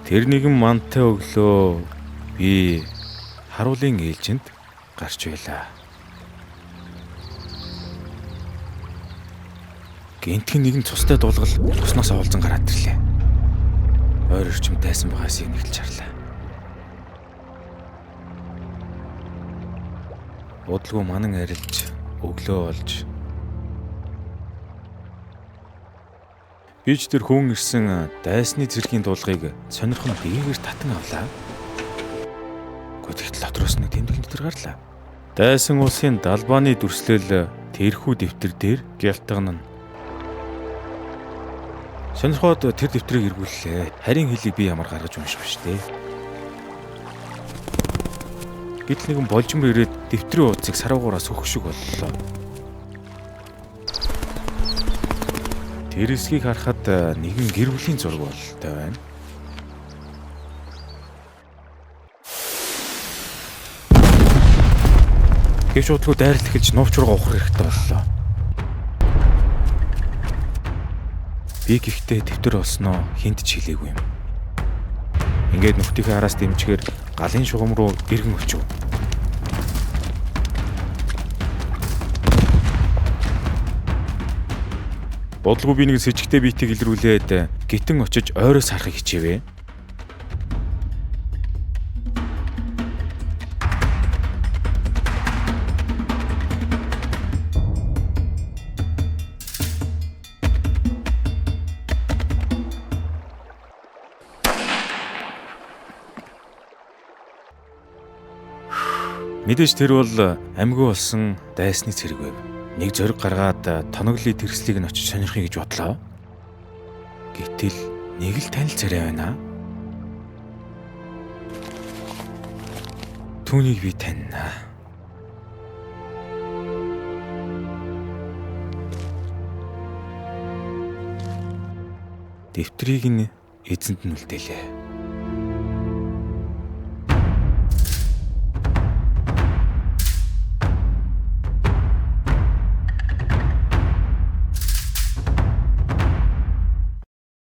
Тэр нэгэн мантай өглөө би харуулын ээлжинд гарч байлаа. Гэнтхэн нэгэн цустай дуулгал туснаас оолзон гараад ирлээ. Ойр орчим тайсан байгаасыг нэгэлж харлаа. Удалгүй манан арилж, өглөө олж. Би ч тэр хүн ирсэн дайсны зэргийн дуулгыг сонирхон биегээр татан авлаа. Гэхдээ дотроос нэг тэмдэглэн дотор гарлаа. Дайсан улсын далбааны дүрслэл тэрхүү дэвтэр дээр гялтгана. Сонирхоод тэр дэвтрийг эргүүллээ. Харин хэлийг би ямар гаргаж унших биш дээ. Гэтэл нэгэн болжмор ирээд дэвтрийн уудсыг саруугаараас өгөх шиг боллоо. Тэр эсхийг харахад нэгэн гэр бүлийн зураг бололтой байна. Гэвч удалгүй дайралт эхэлж нууцруугаа ухрах хэрэгтэй боллоо. Би гэхдээ дэвтэр олсноо хинт ч хэлээгүй юм. Ингээд нүхтийнхээ араас дэмжихээр галын шугам руу эргэн очив. Бодлого би нэг сэжигтэй биетийг илрүүлээд гитэн очиж ойроос харахыг хичээвэ. Мэдээж тэр бол амьгүй болсон дайсны цэрэг байв. Нэг зориг гаргаад тоноглын тэрслийг нь очиж сонирхъя гэж бодлоо. Гэтэл нэг л танил царай байна. Түүнийг би таньна. Дэвтрийг нь эзэнд нь үлдээлээ.